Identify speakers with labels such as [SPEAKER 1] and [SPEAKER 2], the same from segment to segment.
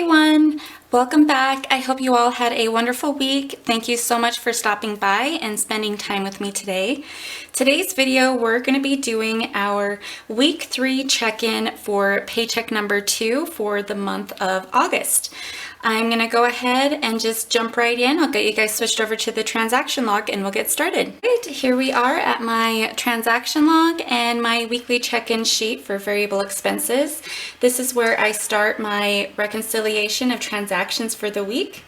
[SPEAKER 1] everyone, welcome back. I hope you all had a wonderful week. Thank you so much for stopping by and spending time with me today. Today's video, we're going to be doing our week 3 check-in for paycheck number 2 for the month of August. I'm going to go ahead and just jump right in. I'll get you guys switched over to the transaction log and we'll get started. Right, here we are at my transaction log and my weekly check-in sheet for variable expenses. This is where I start my reconciliation of transactions for the week.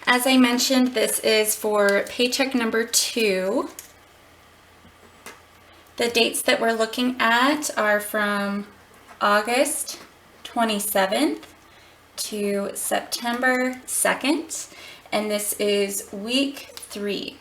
[SPEAKER 1] As I mentioned, this is for paycheck number 2. The dates that we're looking at are from August 27th to September 2nd, and this is week 3.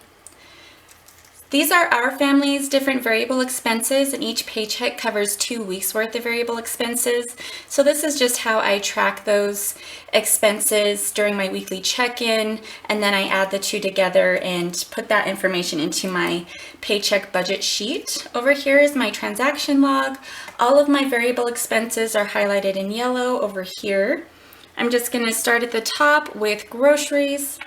[SPEAKER 1] These are our family's different variable expenses, and each paycheck covers 2 weeks worth of variable expenses. So this is just how I track those expenses during my weekly check-in, and then I add the two together and put that information into my paycheck budget sheet. Over here is my transaction log. All of my variable expenses are highlighted in yellow over here. I'm just going to start at the top with groceries.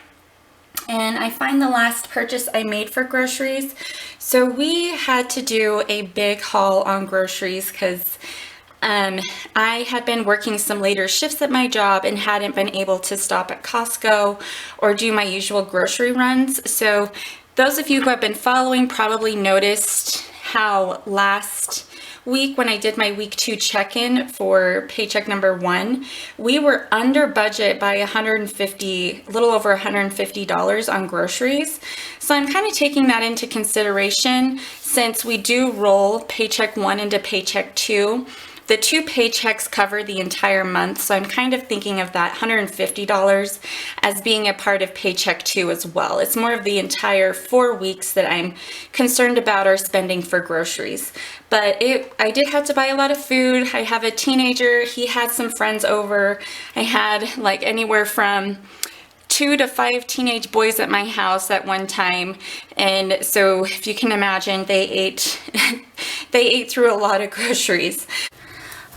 [SPEAKER 1] And I find the last purchase I made for groceries. So we had to do a big haul on groceries because I had been working some later shifts at my job and hadn't been able to stop at Costco or do my usual grocery runs. So those of you who have been following probably noticed how last week when I did my week 2 check-in for paycheck number 1, we were under budget by a little over $150 on groceries. So I'm kind of taking that into consideration since we do roll paycheck 1 into paycheck 2. The 2 paychecks cover the entire month, so I'm kind of thinking of that $150 as being a part of paycheck 2 as well. It's more of the entire 4 weeks that I'm concerned about our spending for groceries. But I did have to buy a lot of food. I have a teenager. He had some friends over. I had like anywhere from 2 to 5 teenage boys at my house at one time, and so if you can imagine, they ate through a lot of groceries.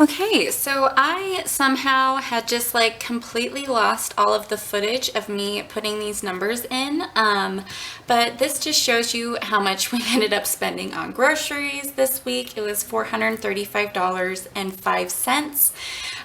[SPEAKER 1] Okay, so I somehow had just like completely lost all of the footage of me putting these numbers in, but this just shows you how much we ended up spending on groceries this week. It was $435.05.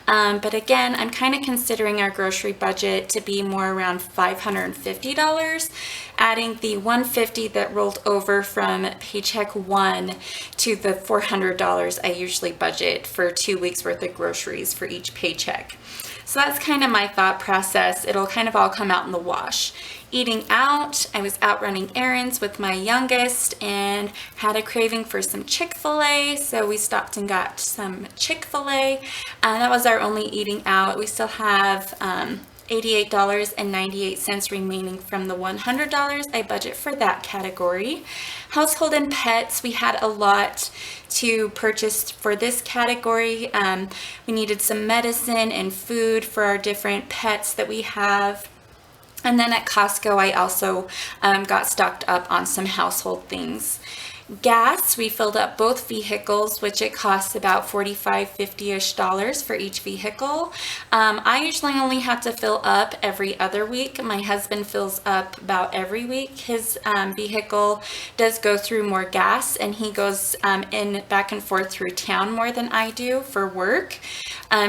[SPEAKER 1] But again, I'm kind of considering our grocery budget to be more around $550, adding the $150 that rolled over from paycheck 1 to the $400 I usually budget for 2 weeks worth of groceries for each paycheck. So that's kind of my thought process. It'll kind of all come out in the wash. Eating out, I was out running errands with my youngest and had a craving for some Chick-fil-A, so we stopped and got some Chick-fil-A. That was our only eating out. We still have $88.98 remaining from the $100 I budget for that category. Household and pets, we had a lot to purchase for this category. We needed some medicine and food for our different pets that we have. And then at Costco, I also got stocked up on some household things. Gas, we filled up both vehicles, which it costs about $45-50-ish for each vehicle. I usually only have to fill up every other week. My husband fills up about every week. His vehicle does go through more gas, and he goes back and forth through town more than I do for work.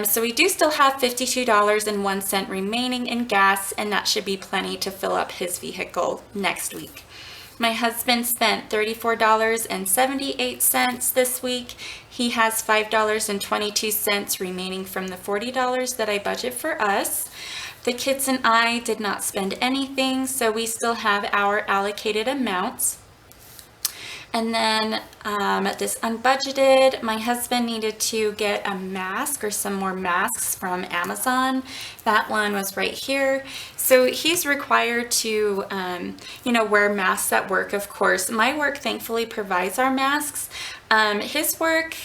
[SPEAKER 1] So we do still have $52.01 remaining in gas, and that should be plenty to fill up his vehicle next week. My husband spent $34.78 this week. He has $5.22 remaining from the $40 that I budget for us. The kids and I did not spend anything, so we still have our allocated amounts. And then this unbudgeted, my husband needed to get a mask or some more masks from Amazon. That one was right here. So he's required to, wear masks at work, of course. My work thankfully provides our masks. His work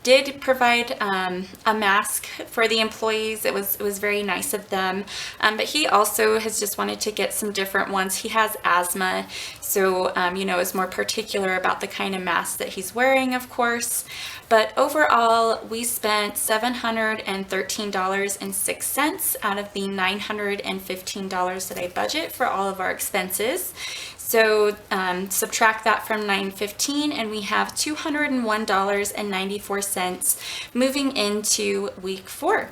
[SPEAKER 1] did provide a mask for the employees. It was very nice of them. But he also has just wanted to get some different ones. He has asthma, so you know, is more particular about the kind of mask that he's wearing, of course. But overall, we spent $713.06 out of the $915 that I budget for all of our expenses. So subtract that from $915 and we have $201.94 moving into week 4.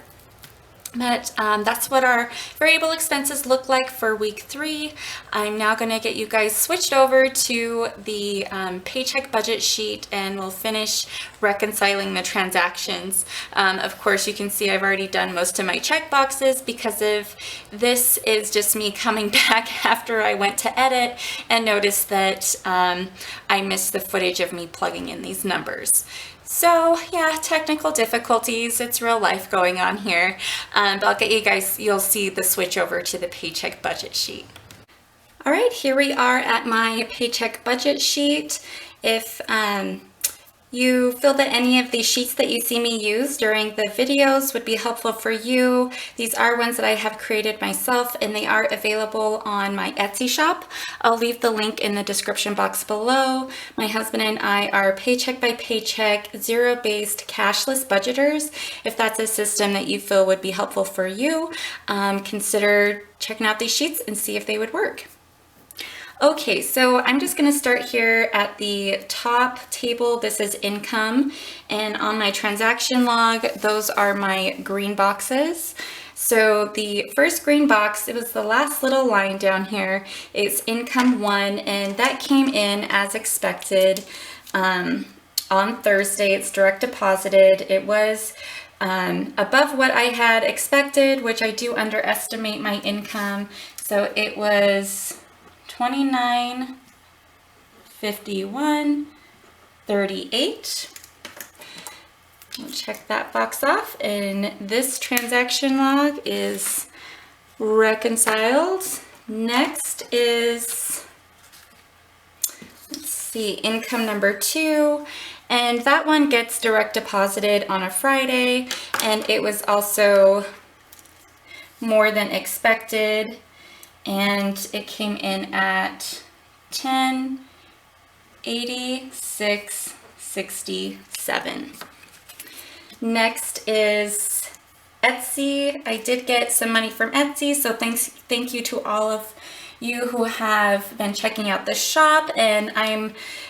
[SPEAKER 1] But that's what our variable expenses look like for week 3. I'm now going to get you guys switched over to the paycheck budget sheet and we'll finish reconciling the transactions. Of course, you can see I've already done most of my check boxes because of this is just me coming back after I went to edit and noticed that I missed the footage of me plugging in these numbers. So yeah, technical difficulties, it's real life going on here. But I'll get you guys, you'll see the switch over to the paycheck budget sheet. All right, here we are at my paycheck budget sheet. If you feel that any of these sheets that you see me use during the videos would be helpful for you, these are ones that I have created myself and they are available on my Etsy shop. I'll leave the link in the description box below. My husband and I are paycheck by paycheck, zero-based cashless budgeters. If that's a system that you feel would be helpful for you, consider checking out these sheets and see if they would work. Okay, so I'm just going to start here at the top table. This is income, and on my transaction log, those are my green boxes. So the first green box, it was the last little line down here, is income 1, and that came in as expected on Thursday. It's direct deposited. It was above what I had expected, which I do underestimate my income. So it was $29.51.38. We'll check that box off, and this transaction log is reconciled. Next is, let's see, income number 2, and that one gets direct deposited on a Friday, and it was also more than expected. And it came in at $10.86.67. Next is Etsy. I did get some money from Etsy, so thank you to all of you who have been checking out the shop, and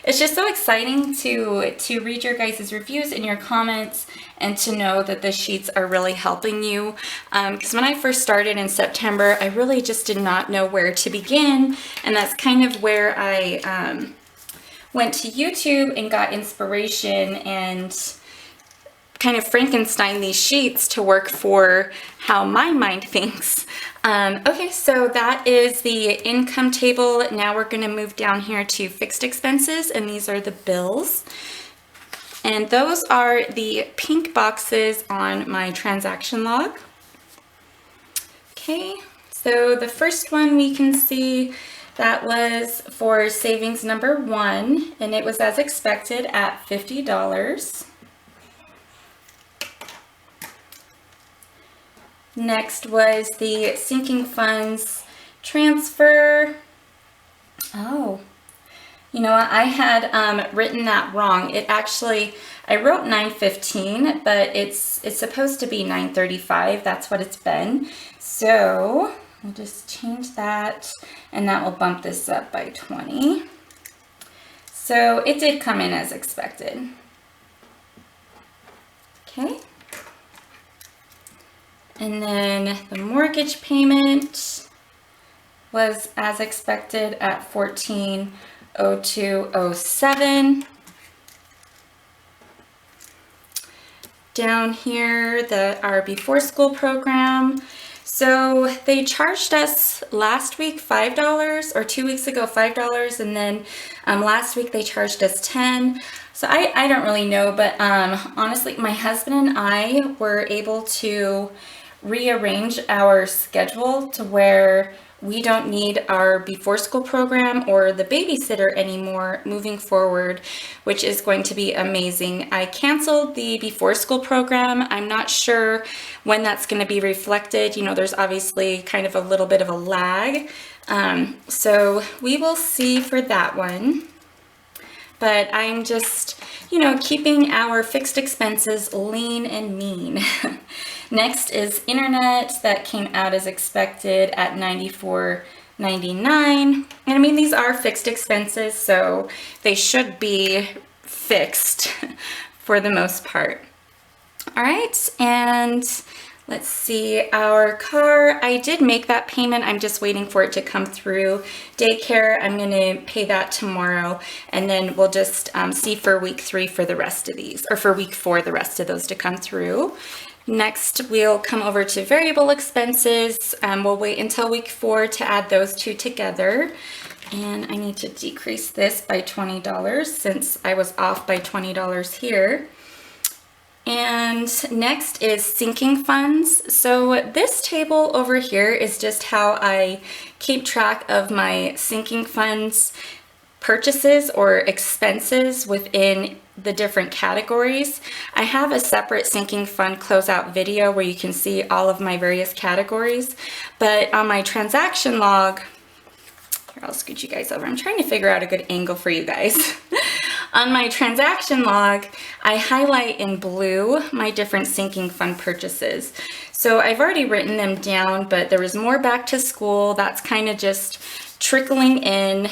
[SPEAKER 1] it's just so exciting to read your guys' reviews and your comments and to know that the sheets are really helping you. Because when I first started in September, I really just did not know where to begin, and that's kind of where I went to YouTube and got inspiration and kind of Frankenstein these sheets to work for how my mind thinks. Okay, so that is the income table. Now we're going to move down here to fixed expenses, and these are the bills. And those are the pink boxes on my transaction log. Okay, so the first one we can see that was for savings number 1, and it was as expected at $50. Next was the sinking funds transfer. Oh, you know what? I had written that wrong. It actually, I wrote 9:15, but it's supposed to be 9:35. That's what it's been. So I'll just change that, and that will bump this up by 20. So it did come in as expected. Okay. And then the mortgage payment was as expected at $14.0207. Down here, our before school program. So they charged us last week $5, or 2 weeks ago $5, and then last week they charged us $10. So I don't really know, but honestly, my husband and I were able to rearrange our schedule to where we don't need our before school program or the babysitter anymore moving forward, which is going to be amazing. I canceled the before school program. I'm not sure when that's going to be reflected. You know, there's obviously kind of a little bit of a lag. So we will see for that one. But I'm just, you know, keeping our fixed expenses lean and mean. Next is internet. That came out as expected at $94.99. And I mean, these are fixed expenses, so they should be fixed for the most part. All right, and let's see, our car, I did make that payment. I'm just waiting for it to come through. Daycare, I'm going to pay that tomorrow, and then we'll just see for week 3 for the rest of these, or for week 4, the rest of those to come through. Next, we'll come over to variable expenses. We'll wait until week 4 to add those two together. And I need to decrease this by $20 since I was off by $20 here. And next is sinking funds. So this table over here is just how I keep track of my sinking funds purchases or expenses within the different categories. I have a separate sinking fund closeout video where you can see all of my various categories, but on my transaction log, here, I'll scoot you guys over. I'm trying to figure out a good angle for you guys. On my transaction log, I highlight in blue my different sinking fund purchases. So I've already written them down, but there was more back to school. That's kind of just trickling in.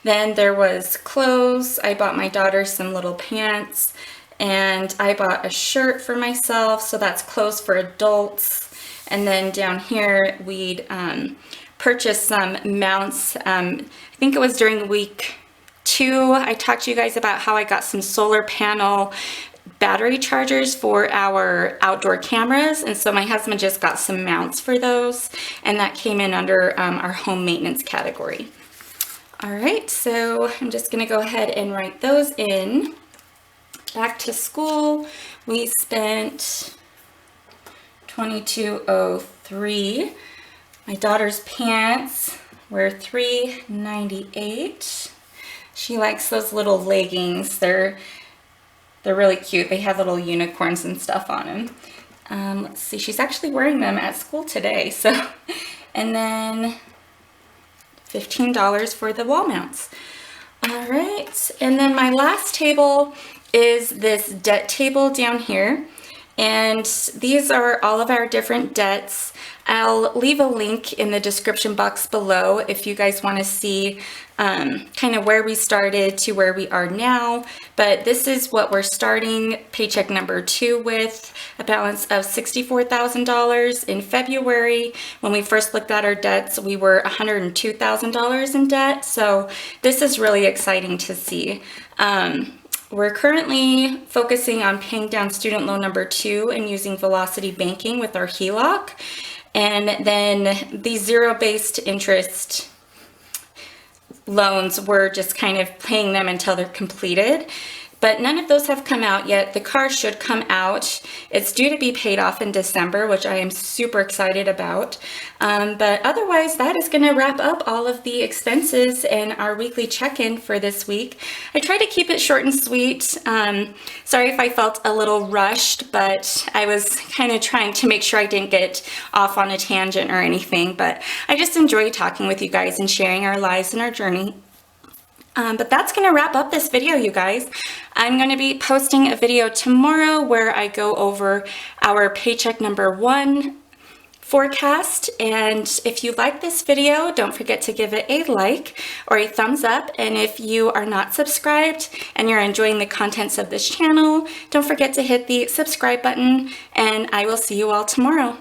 [SPEAKER 1] Then there was clothes. I bought my daughter some little pants, and I bought a shirt for myself. So that's clothes for adults. And then down here, we'd purchased some mounts. I think it was during week 2, I talked to you guys about how I got some solar panel battery chargers for our outdoor cameras, and so my husband just got some mounts for those, and that came in under our home maintenance category. All right, so I'm just gonna go ahead and write those in. Back to school, we spent $22.03. My daughter's pants were $3.98. She likes those little leggings. They're really cute. They have little unicorns and stuff on them. Let's see, she's actually wearing them at school today. So, and then $15 for the wall mounts. All right, and then my last table is this debt table down here. And these are all of our different debts. I'll leave a link in the description box below if you guys want to see kind of where we started to where we are now. But this is what we're starting paycheck number 2 with, a balance of $64,000 in February. When we first looked at our debts, we were $102,000 in debt. So this is really exciting to see. We're currently focusing on paying down student loan number 2 and using Velocity Banking with our HELOC. And then these zero-based interest loans, we're just kind of paying them until they're completed. But none of those have come out yet. The car should come out. It's due to be paid off in December, which I am super excited about. But otherwise, that is going to wrap up all of the expenses and our weekly check-in for this week. I try to keep it short and sweet. Sorry if I felt a little rushed, but I was kind of trying to make sure I didn't get off on a tangent or anything. But I just enjoy talking with you guys and sharing our lives and our journey. But that's going to wrap up this video, you guys. I'm going to be posting a video tomorrow where I go over our paycheck number 1 forecast. And if you like this video, don't forget to give it a like or a thumbs up. And if you are not subscribed and you're enjoying the contents of this channel, don't forget to hit the subscribe button, and I will see you all tomorrow.